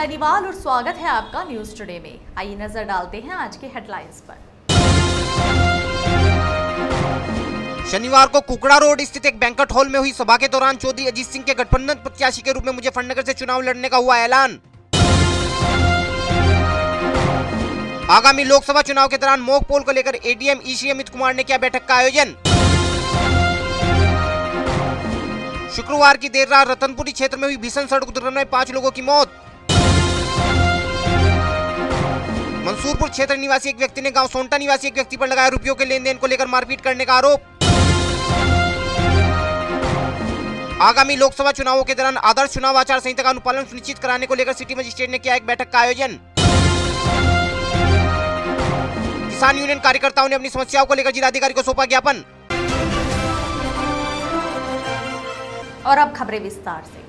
शनिवार और स्वागत है आपका न्यूज टुडे में। आइए नजर डालते हैं आज के हेडलाइंस पर। शनिवार को कुकड़ा रोड स्थित एक बैंक्वेट हॉल में हुई सभा के दौरान चौधरी अजीत सिंह के गठबंधन प्रत्याशी के रूप में मुजफ्फरनगर से चुनाव लड़ने का हुआ ऐलान। आगामी लोकसभा चुनाव के दौरान मॉक पोल को लेकर एडीएम ईसी अमित कुमार ने किया बैठक का आयोजन। शुक्रवार की देर रात रतनपुरी क्षेत्र में हुई भीषण सड़क दुर्घटना में 5 लोगों की मौत। मंसूरपुर क्षेत्र निवासी एक व्यक्ति ने गांव सोंटा निवासी एक व्यक्ति पर लगाया रुपयों के लेन देन को लेकर मारपीट करने का आरोप। आगामी लोकसभा चुनावों के दौरान आदर्श चुनाव आचार संहिता का अनुपालन सुनिश्चित कराने को लेकर सिटी मजिस्ट्रेट ने किया एक बैठक का आयोजन। किसान यूनियन कार्यकर्ताओं ने अपनी समस्याओं को लेकर जिलाधिकारी को सौंपा ज्ञापन। और अब खबरें विस्तार से।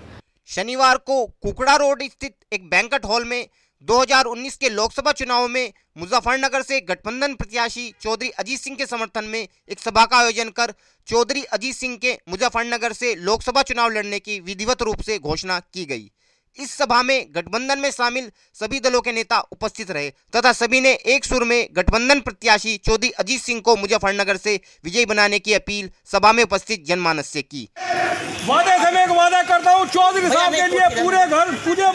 शनिवार को कुकड़ा रोड स्थित एक बैंक्वेट हॉल में 2019 के लोकसभा चुनाव में मुजफ्फरनगर से गठबंधन प्रत्याशी चौधरी अजीत सिंह के समर्थन में एक सभा का आयोजन कर चौधरी अजीत सिंह के मुजफ्फरनगर से लोकसभा चुनाव लड़ने की विधिवत रूप से घोषणा की गई। इस सभा में गठबंधन में शामिल सभी दलों के नेता उपस्थित रहे तथा सभी ने एक सुर में गठबंधन प्रत्याशी चौधरी अजीत सिंह को मुजफ्फरनगर से विजयी बनाने की अपील सभा में उपस्थित जनमानस से की। वादे से मैं एक वादा करता हूँ, चौधरी साहब के लिए पूरे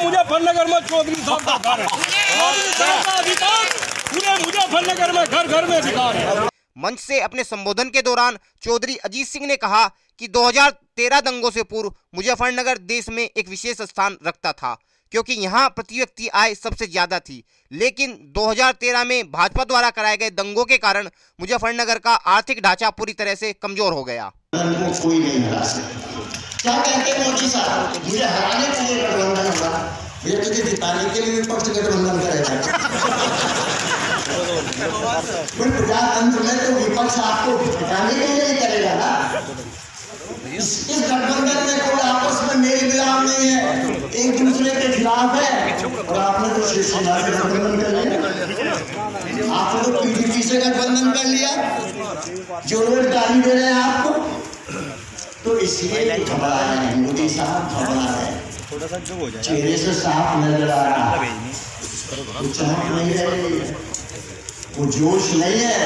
मुजफ्फरनगर में चौधरी साहब का घर है। चौधरी साहब का अधिकार पूरे मुजफ्फरनगर में घर में अधिकार है। मंच से अपने संबोधन के दौरान चौधरी अजीत सिंह ने कहा कि 2013 दंगों से पूर्व मुजफ्फरनगर देश में एक विशेष स्थान रखता था क्योंकि यहाँ प्रति व्यक्ति आय सबसे ज्यादा थी, लेकिन 2013 में भाजपा द्वारा कराए गए दंगों के कारण मुजफ्फरनगर का आर्थिक ढांचा पूरी तरह से कमजोर हो गया। कोई नहीं हरा सकता। क्या कहते हैं मोदी साहब, मुझे हराने के लिए गठबंधन होगा, ये तुझे जिताने के लिए विपक्ष गठबंधन करेगा। प्रजातंत्र में तो विपक्ष आपको जिताने के लिए ही करेगा ना। इस गठबंधन में कोई आपस में मेल मिलाप नहीं है, एक दूसरे के खिलाफ है। और आपने तो शिवसेना से गठबंधन कर लिया, आपने तो पीडीपी से गठबंधन कर लिया, जो लोग गाली दे रहे हैं आपको, तो इसलिए घबरा रहे हैं। मोदी साहब घबरा रहे हैं, चेहरे से साफ नजर आ रहा है, वो चमक नहीं रही, वो जोश नहीं है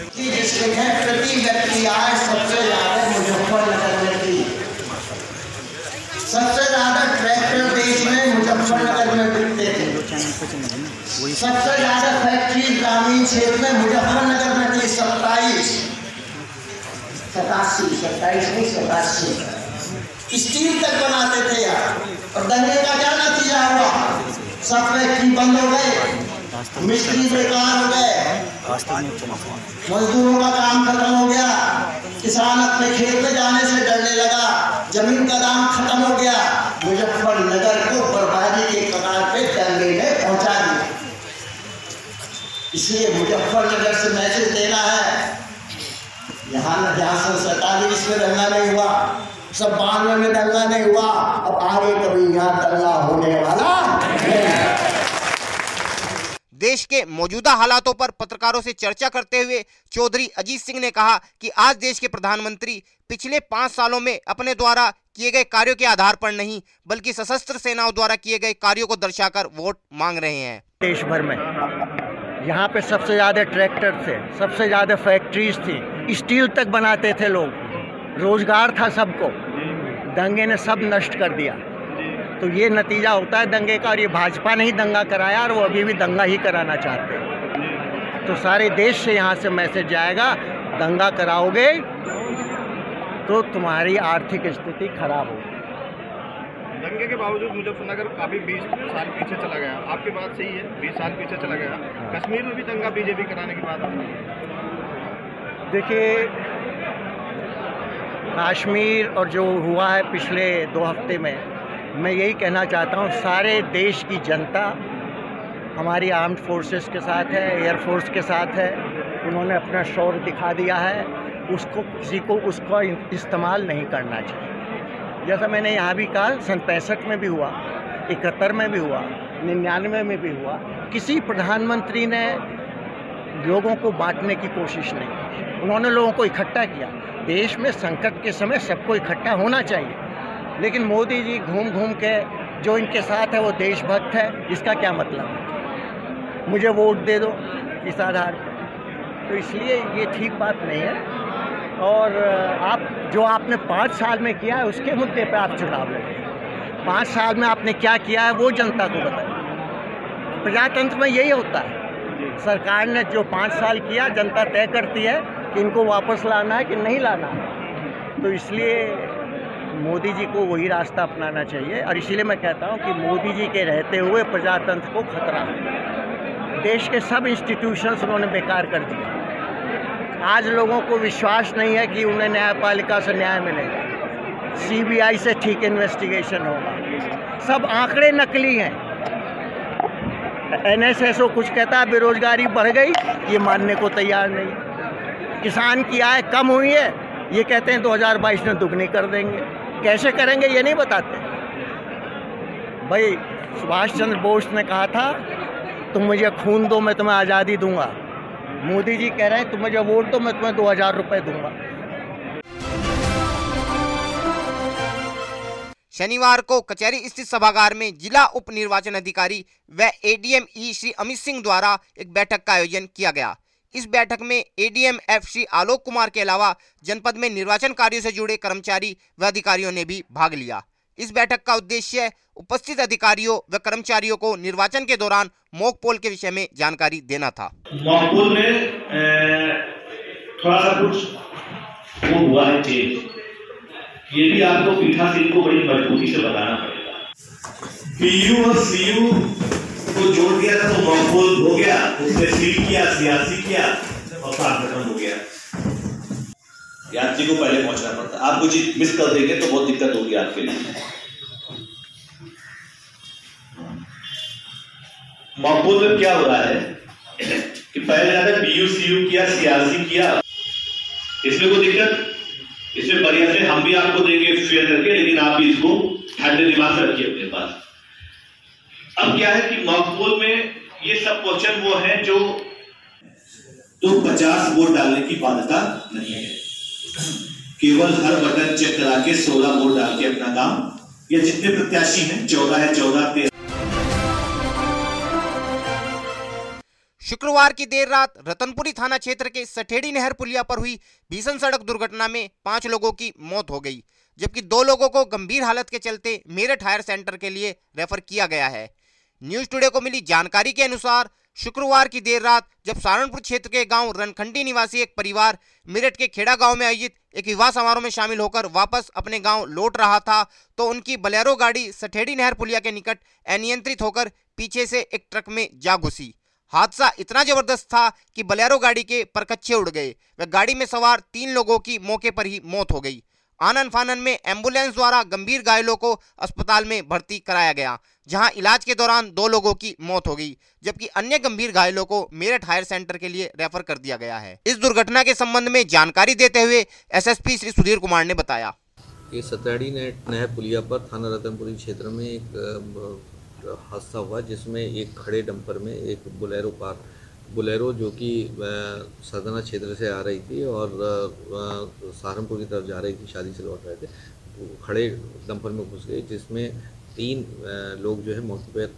कि जिसमें प्रति व्यक्ति आय सबसे ज्यादा मुजफ्फरनगर में थी। सबसे ज्यादा ट्रैक्टर देश में मुजफ्फरनगर में बिकते थे। सबसे ज्यादा फैक्ट्री ग्रामीण क्षेत्र में मुजफ्फरनगर में थी, 27 स्टील तक बनाते थे यार। और दंगे का क्या नतीजा हुआ? सब फैक्ट्री बंद हो गए, मिस्त्री बेकार हो गए, मजदूरों का काम खत्म हो गया, किसान अपने खेत में जाने से डरने लगा, जमीन का दाम खत्म हो गया। मुजफ्फरनगर को बर्बादी के कगार पे दंगे ने पहुंचा दिया। इसलिए मुजफ्फरनगर से मैसेज देना है, यहाँ न 47 में दंगा नहीं हुआ, सब 92 में दंगा नहीं हुआ, अब आगे कभी यहाँ दंगा होने वाला नहीं। देश के मौजूदा हालातों पर पत्रकारों से चर्चा करते हुए चौधरी अजीत सिंह ने कहा कि आज देश के प्रधानमंत्री पिछले 5 सालों में अपने द्वारा किए गए कार्यों के आधार पर नहीं बल्कि सशस्त्र सेनाओं द्वारा किए गए कार्यों को दर्शाकर वोट मांग रहे हैं। देश भर में यहाँ पे सबसे ज़्यादा ट्रैक्टर थे, सबसे ज़्यादा फैक्ट्रीज थी, स्टील तक बनाते थे लोग, रोजगार था सबको, दंगे ने सब नष्ट कर दिया। तो ये नतीजा होता है दंगे का, और ये भाजपा ने ही दंगा कराया और वो अभी भी दंगा ही कराना चाहते हैं। तो सारे देश से यहाँ से मैसेज जाएगा, दंगा कराओगे तो तुम्हारी आर्थिक स्थिति खराब होगी। दंगे के बावजूद मुजफ्फरनगर काफी 20 साल पीछे चला गया। आपकी बात सही है, 20 साल पीछे चला गया। कश्मीर में भी दंगा बीजेपी कराने की बात आती है। देखिए, कश्मीर और जो हुआ है पिछले 2 हफ्ते में, मैं यही कहना चाहता हूँ, सारे देश की जनता हमारी आर्म्ड फोर्सेस के साथ है, एयरफोर्स के साथ है। उन्होंने अपना शौर्य दिखा दिया है, उसको किसी को उसका इस्तेमाल नहीं करना चाहिए। जैसा मैंने यहाँ भी कहा, सन 65 में भी हुआ, 71 में भी हुआ, 99 में भी हुआ, किसी प्रधानमंत्री ने लोगों को बांटने की कोशिश नहीं की। उन्होंने लोगों को इकट्ठा किया। देश में संकट के समय सबको इकट्ठा होना चाहिए, लेकिन मोदी जी घूम घूम के जो इनके साथ है वो देशभक्त है, इसका क्या मतलब है? मुझे वोट दे दो इस आधार पर, तो इसलिए ये ठीक बात नहीं है। और आप जो आपने 5 साल में किया है उसके मुद्दे पे आप चुनाव लड़ें। 5 साल में आपने क्या किया है वो जनता को बताएं। प्रजातंत्र में यही होता है, सरकार ने जो 5 साल किया जनता तय करती है कि इनको वापस लाना है कि नहीं लाना है। तो इसलिए मोदी जी को वही रास्ता अपनाना चाहिए। और इसीलिए मैं कहता हूँ कि मोदी जी के रहते हुए प्रजातंत्र को खतरा है। देश के सब इंस्टीट्यूशंस उन्होंने बेकार कर दिए। आज लोगों को विश्वास नहीं है कि उन्हें न्यायपालिका से न्याय मिलेगा, सीबीआई से ठीक इन्वेस्टिगेशन होगा। सब आंकड़े नकली हैं। एनएसएसओ कुछ कहता है बेरोजगारी बढ़ गई, ये मानने को तैयार नहीं। किसान की आय कम हुई है, ये कहते हैं 2022 में दुगनी कर देंगे। कैसे करेंगे ये नहीं बताते। भाई सुभाष चंद्र बोस ने कहा था तुम मुझे खून दो मैं तुम्हें आज़ादी दूंगा। मोदी जी कह रहे हैं तुम मुझे वोट दो मैं तुम्हें 2000 रुपये दूंगा। शनिवार को कचहरी स्थित सभागार में जिला उप निर्वाचन अधिकारी व एडीएम ई श्री अमित सिंह द्वारा एक बैठक का आयोजन किया गया। इस बैठक में एडीएम एफ श्री आलोक कुमार के अलावा जनपद में निर्वाचन कार्यों से जुड़े कर्मचारी व अधिकारियों ने भी भाग लिया। इस बैठक का उद्देश्य उपस्थित अधिकारियों व कर्मचारियों को निर्वाचन के दौरान मॉक पोल के विषय में जानकारी देना था। मॉक पोल में थोड़ा सा कुछ वो हुआ है चेंज, ये भी आपको पीठासीन को बड़ी मजबूती से बताना पड़ेगा। पीयू और सीयू को जोड़ दिया था तो मॉक पोल हो गया, उसने सील किया, सियासी किया और काम खत्म हो गया। यात्री को पहले पहुंचना पड़ता, आप कुछ मिस कर देंगे तो बहुत दिक्कत होगी आपके लिए। मॉक पोल में क्या हो रहा है कि पहले जाकर पीयू सीयू किया, सियासी किया, इसमें कोई दिक्कत, इसमें बढ़िया से हम भी आपको देंगे फेयर करके, लेकिन आप भी इसको ठंडे दिमाग से रखिए अपने पास। अब क्या है कि मॉक पोल में ये सब क्वेश्चन वो है जो तो 50 वोट डालने की बाध्यता नहीं है, केवल हर बटन चेक करा के 16 वोट डाल के अपना काम, ये जितने प्रत्याशी हैं 14 है 14 13। शुक्रवार की देर रात रतनपुरी थाना क्षेत्र के सठेड़ी नहर पुलिया पर हुई भीषण सड़क दुर्घटना में 5 लोगों की मौत हो गई, जबकि 2 लोगों को गंभीर हालत के चलते मेरठ हायर सेंटर के लिए रेफर किया गया है। न्यूज टुडे को मिली जानकारी के अनुसार शुक्रवार की देर रात जब सहारनपुर क्षेत्र के गांव रनखंडी निवासी एक परिवार मेरठ के खेड़ा गांव में आयोजित एक विवाह समारोह में शामिल होकर वापस अपने गांव लौट रहा था तो उनकी बोलेरो गाड़ी सठेड़ी नहर पुलिया के निकट अनियंत्रित होकर पीछे से एक ट्रक में जा घुसी। हादसा इतना जबरदस्त था कि बोलेरो गाड़ी के परखच्चे उड़ गए व गाड़ी में सवार 3 लोगों की मौके पर ही मौत हो गई। आनन फानन में एम्बुलेंस द्वारा गंभीर घायलों को अस्पताल में भर्ती कराया गया, जहां इलाज के दौरान 2 लोगों की मौत हो गई, जबकि अन्य गंभीर घायलों को मेरठ हायर सेंटर के लिए रेफर कर दिया गया है। इस दुर्घटना के संबंध में जानकारी देते हुए एसएसपी श्री सुधीर कुमार ने बताया, ये सतड़ी नहर पुलिया पर थाना रतनपुरी क्षेत्र में एक हादसा हुआ जिसमें एक खड़े डंपर में एक बोलेरो जो कि सरदना क्षेत्र से आ रही थी और सहारनपुर की तरफ जा रही थी, शादी से लौट रहे थे, खड़े डंपर में घुस गई, जिसमें 3 लोग जो है मौके पर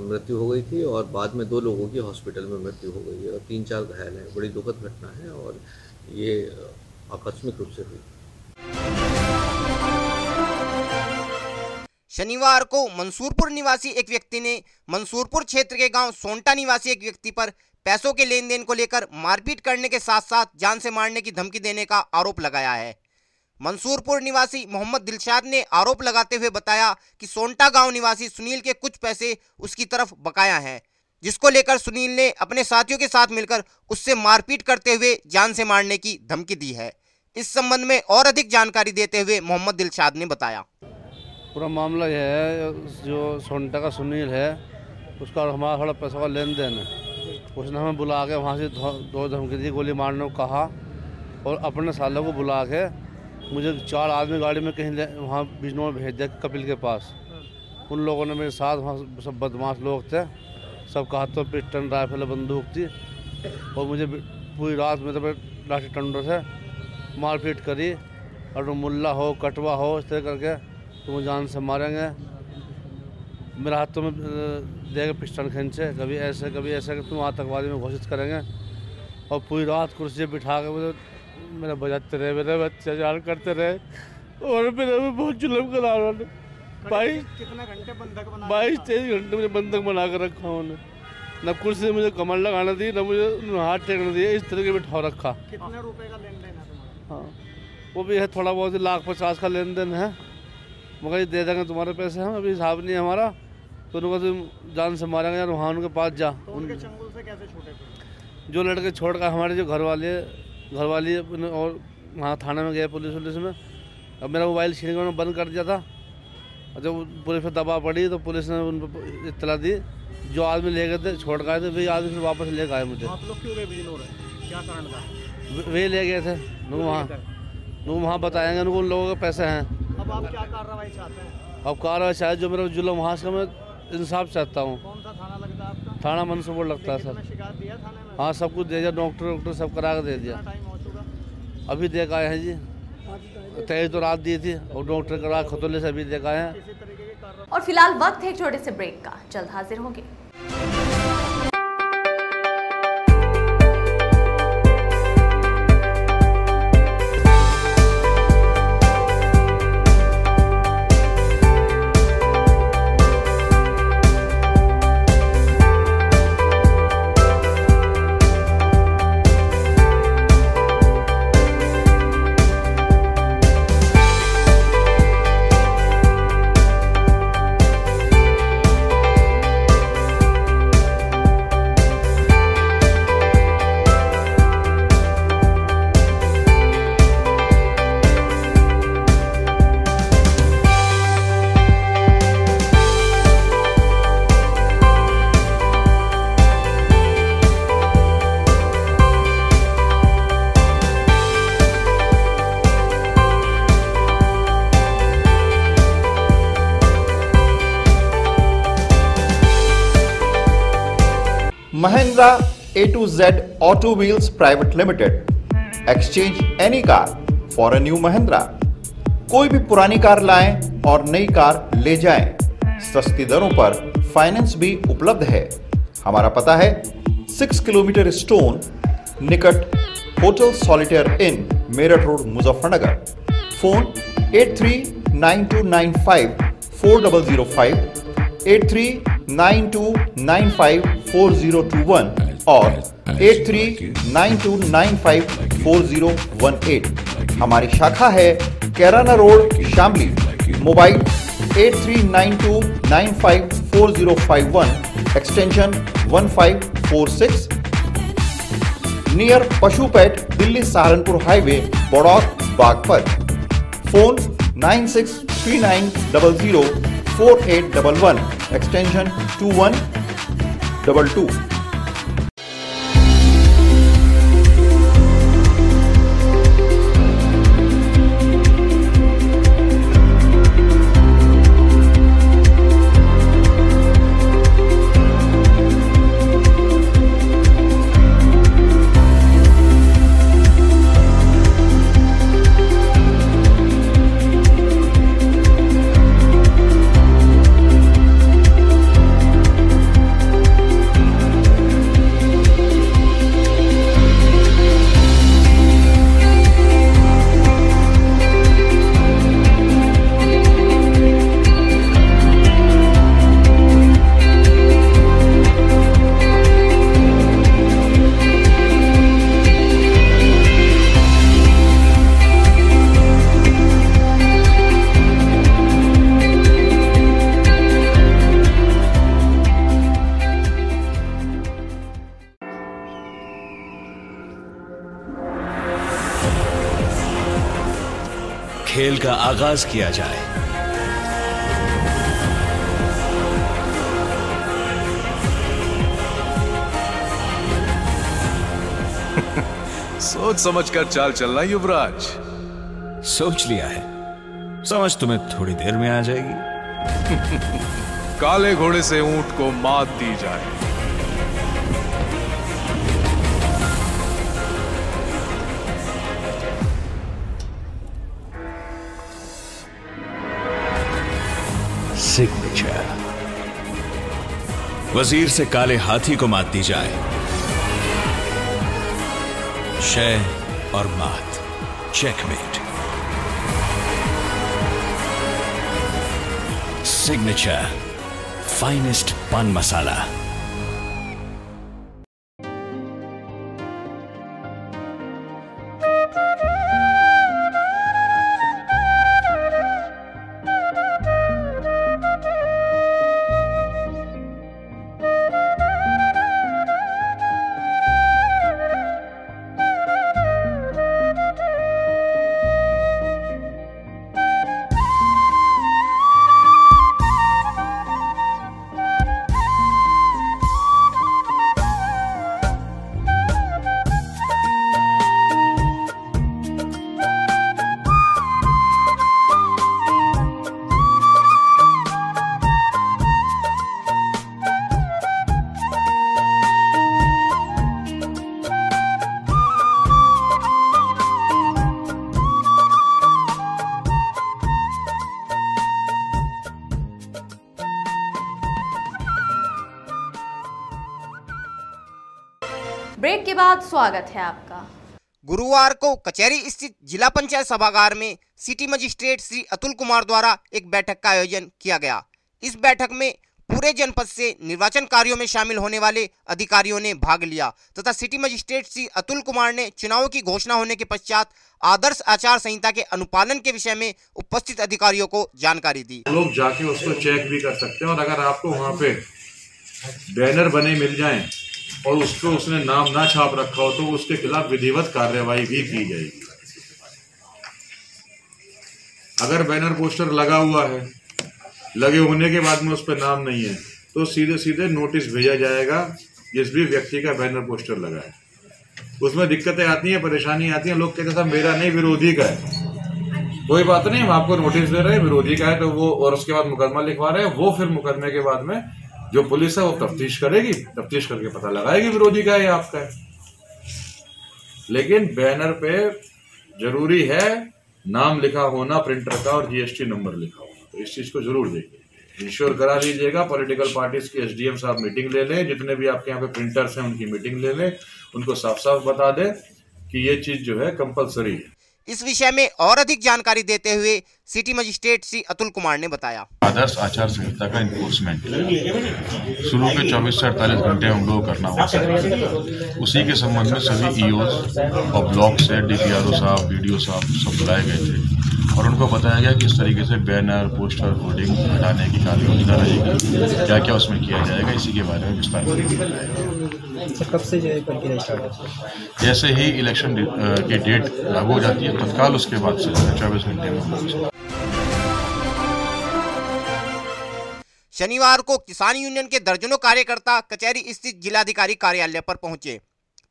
मृत्यु हो गई थी और बाद में 2 लोगों की हॉस्पिटल में मृत्यु हो गई है और 3-4 घायल हैं। बड़ी दुखद घटना है और ये आकस्मिक रूप से हुई। शनिवार को मंसूरपुर निवासी एक व्यक्ति ने मंसूरपुर क्षेत्र के गांव सोंटा निवासी एक व्यक्ति पर पैसों के लेन देन को लेकर मारपीट करने के साथ साथ जान से मारने की धमकी देने का आरोप लगाया है। मंसूरपुर निवासी मोहम्मद दिलशाद ने आरोप लगाते हुए बताया कि सोंटा गांव निवासी सुनील के कुछ पैसे उसकी तरफ बकाया हैं, जिसको लेकर सुनील ने अपने साथियों के साथ मिलकर उससे मारपीट करते हुए जान से मारने की धमकी दी है। इस संबंध में और अधिक जानकारी देते हुए मोहम्मद दिलशाद ने बताया, पूरा मामला यह है, जो सोंटा का सुनील है उसका हमारा थोड़ा पैसों का लेन देन है। उसने हमें बुला के वहाँ से 2 धमकी दी, गोली मारने को कहा और अपने सालों को बुला के मुझे 4 आदमी गाड़ी में कहीं वहाँ बिजनौर में भेज दिया कपिल के पास। उन लोगों ने मेरे साथ, वहाँ सब बदमाश लोग थे, सबका हाथों पिस्टन राइफल बंदूक थी और मुझे पूरी रात में तो लाठी टंडों से मारपीट करी और मुल्ला हो कटवा हो इस तरह करके तुम जान से मारेंगे। मेरे हाथों में देगा पिस्टल खींचे, कभी ऐसे कि तुम आतंकवादी में घोषित करेंगे। और पूरी रात कुर्सी बिठा के मुझे मेरे बजाते रहे, मेरे बच्चे जान करते रहे और मेरे में बहुत जुल्म करा उन्होंने। 22-23 घंटे मुझे बंधक बना कर रखा उन्होंने। न कुर्सी से मुझे कमर लगाना दी, न मुझे हाथ टेकने दिए, इस तरीके बिठा रखा। कितने रुपए का लेन देन है तुम्हारा? हाँ, वो भी है थोड़ा बहुत, 1,50,000 का लेन देन है। मगर ये दे देंगे तुम्हारे पैसे, हम अभी हिसाब नहीं है हमारा, तो उनको तुम जान से मारेंगे यार, वहाँ उनके पास जा। तो उनके चंगुल से कैसे छूटे फिर? जो लड़के छोड़ कर हमारे जो घरवाली और वहाँ थाने में गए पुलिस में। अब मेरा मोबाइल छीन कर उन्होंने बंद कर दिया था। और जब पुलिस पर दबाव पड़ी तो पुलिस ने उन पर इत्तला दी। जो आदमी ले गए थे, छोड़ गए थे, वही आदमी फिर वापस ले आए मुझे। आप लोग क्यों बेबीन हो रहे हैं, क्या कारण था? वे ले गए थे, वहाँ बताएंगे उनको, उन लोगों के पैसे हैं। अब आप क्या कार्रवाई चाहते हैं? अब कार्रवाई चाहे जो मेरा जुल्म वहाँ से मैं इंसाफ चाहता हूँ। कौन सा थाना लगता है आपका? थाना मंसूर लगता है सर। शिकायत दिया थाने में? हाँ, सब कुछ दे दिया, डॉक्टर सब करा के दे दिया। टाइम हो चुका? अभी देख आए हैं जी, 23 तो रात दी थी और डॉक्टर करा खतौले से अभी देख आए हैं। किसी तरीके की कार्रवाई? और फिलहाल वक्त है एक छोटे से ब्रेक का, जल्द हाजिर होंगे। Mahindra A to Z Auto Wheels Private Limited. Exchange any car for a new Mahindra. कोई भी पुरानी कार लाएं और नई कार ले जाएं। सस्ती दरों पर फाइनेंस भी उपलब्ध है। हमारा पता है 6 किलोमीटर स्टोन निकट hotel Solitaire Inn Meerut road Muzaffarnagar. Phone 8392954005 8392954021 और 8392954018। हमारी शाखा है Kairana road Shamli. Mobile 8392954051 extension 1546 near पशुपेट Delhi Saharanpur highway Baraut Baghpat. Phone 9639004811 extension 2122। खेल का आगाज किया जाए। सोच समझकर चाल चलना युवराज। सोच लिया है, समझ तुम्हें थोड़ी देर में आ जाएगी। काले घोड़े से ऊंट को मात दी जाए। सिग्नेचर। वजीर से काले हाथी को मात दी जाए, शय और मात, चेकमेट। सिग्नेचर फाइनेस्ट पान मसाला। ब्रेक के बाद स्वागत है आपका। गुरुवार को कचहरी स्थित जिला पंचायत सभागार में सिटी मजिस्ट्रेट श्री अतुल कुमार द्वारा एक बैठक का आयोजन किया गया। इस बैठक में पूरे जनपद से निर्वाचन कार्यों में शामिल होने वाले अधिकारियों ने भाग लिया तथा सिटी मजिस्ट्रेट श्री अतुल कुमार ने चुनावों की घोषणा होने के पश्चात आदर्श आचार संहिता के अनुपालन के विषय में उपस्थित अधिकारियों को जानकारी दी। लोग जाके उसको चेक भी कर सकते हैं और अगर आपको वहाँ पे बैनर बने मिल जाएं और उसको उसने नाम ना छाप रखा हो तो उसके खिलाफ विधिवत कार्रवाई भी की जाएगी। अगर बैनर पोस्टर लगा हुआ है, लगे होने के बाद में उस पर नाम नहीं है तो सीधे सीधे नोटिस भेजा जाएगा जिस भी व्यक्ति का बैनर पोस्टर लगा है। उसमें दिक्कतें आती हैं, परेशानी आती है, लोग कहते हैं मेरा नहीं विरोधी का है। कोई बात नहीं, हम आपको नोटिस दे रहे हैं, विरोधी का है तो वो, और उसके बाद मुकदमा लिखवा रहे हैं, वो फिर मुकदमे के बाद में जो पुलिस है वो तफ्तीश करेगी, तफ्तीश करके पता लगाएगी विरोधी का है या आपका है। लेकिन बैनर पे जरूरी है नाम लिखा होना, प्रिंटर का और जीएसटी नंबर लिखा होना, तो इस चीज को जरूर देखिए, इंश्योर करा लीजिएगा। पॉलिटिकल पार्टीज की एसडीएम साहब मीटिंग ले लें, जितने भी आपके यहाँ पे प्रिंटर्स हैं उनकी मीटिंग ले लें, उनको साफ साफ बता दें कि ये चीज जो है कंपलसरी है। इस विषय में और अधिक जानकारी देते हुए सिटी मजिस्ट्रेट श्री अतुल कुमार ने बताया, आदर्श आचार संहिता का इन्फोर्समेंट शुरू के 24 से 48 घंटे हम लोग करना होता है। उसी के संबंध में सभी ईओस और ब्लॉक से डीपीआरओ साहब, बीडीओ साहब सब बुलाए गए थे और उनको बताया गया कि इस तरीके से बैनर, पोस्टर, होर्डिंग हटाने की कार्ययोजना रहेगी, क्या क्या उसमें किया जाएगा, इसी के बारे में विस्तार से। कब से प्रक्रिया स्टार्ट होती है? जैसे ही इलेक्शन की डेट लागू हो जाती है तत्काल उसके बाद से 24 घंटे में। शनिवार को किसान यूनियन के दर्जनों कार्यकर्ता कचहरी स्थित जिलाधिकारी कार्यालय पर पहुंचे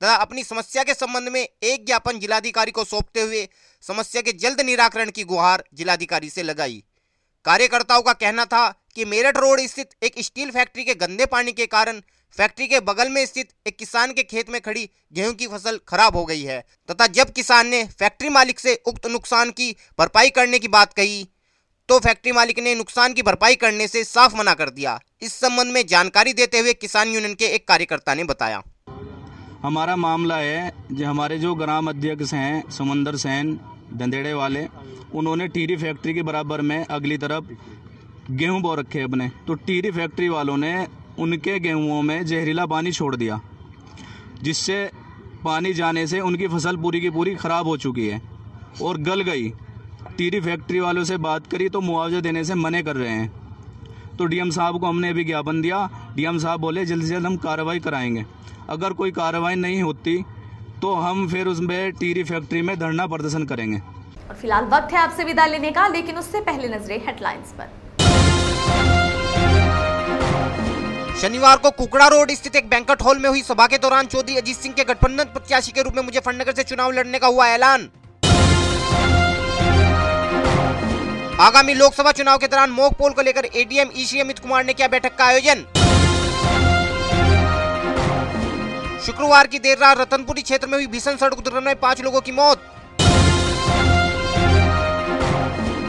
तथा अपनी समस्या के संबंध में एक ज्ञापन जिलाधिकारी को सौंपते हुए समस्या के जल्द निराकरण की गुहार जिलाधिकारी से लगाई। कार्यकर्ताओं का कहना था कि मेरठ रोड स्थित एक स्टील फैक्ट्री के गंदे पानी के कारण फैक्ट्री के बगल में स्थित एक किसान के खेत में खड़ी गेहूं की फसल खराब हो गई है तथा जब किसान ने फैक्ट्री मालिक से उक्त नुकसान की भरपाई करने की बात कही तो फैक्ट्री मालिक ने नुकसान की भरपाई करने से साफ मना कर दिया। इस संबंध में जानकारी देते हुए किसान यूनियन के एक कार्यकर्ता ने बताया, हमारा मामला है जो हमारे जो ग्राम अध्यक्ष हैं समंदर सेन दंदेड़े वाले, उन्होंने टीरी फैक्ट्री के बराबर में अगली तरफ गेहूं बो रखे अपने, तो टीरी फैक्ट्री वालों ने उनके गेहूंों में जहरीला पानी छोड़ दिया जिससे पानी जाने से उनकी फसल पूरी की पूरी खराब हो चुकी है और गल गई। टीरी फैक्ट्री वालों से बात करी तो मुआवजा देने से मने कर रहे हैं। तो डीएम साहब को हमने अभी ज्ञापन दिया, डीएम साहब बोले जल्द से जल्द हम कार्रवाई कराएंगे। अगर कोई कार्रवाई नहीं होती तो हम फिर उसमें टीरी फैक्ट्री में धरना प्रदर्शन करेंगे। और फिलहाल वक्त है आपसे विदा लेने का, लेकिन उससे पहले नजरें हेडलाइंस पर। शनिवार को कुकड़ा रोड स्थित एक बैंक्वेट हॉल में हुई सभा के दौरान चौधरी अजीत सिंह के गठबंधन प्रत्याशी के रूप में मुजफ्फरनगर से चुनाव लड़ने का हुआ ऐलान। आगामी लोकसभा चुनाव के दौरान मॉक पोल को लेकर एडीएम ईसी अमित कुमार ने किया बैठक का आयोजन। शुक्रवार की देर रात रतनपुरी क्षेत्र में हुई भीषण सड़क दुर्घटना में 5 लोगों की मौत।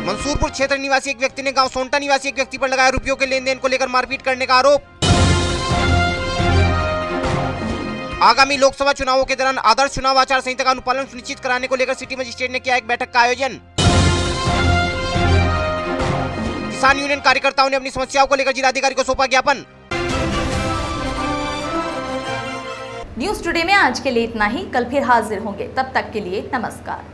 मंसूरपुर क्षेत्र निवासी एक व्यक्ति ने गांव सोंटा निवासी एक व्यक्ति पर लगाया रुपयों के लेन देन को लेकर मारपीट करने का आरोप। आगामी लोकसभा चुनावों के दौरान आदर्श चुनाव आचार संहिता का अनुपालन सुनिश्चित कराने को लेकर सिटी मजिस्ट्रेट ने किया एक बैठक का आयोजन। किसान यूनियन कार्यकर्ताओं ने अपनी समस्याओं को लेकर जिलाधिकारी को सौंपा ज्ञापन। न्यूज टुडे में आज के लिए इतना ही। कल फिर हाजिर होंगे, तब तक के लिए नमस्कार।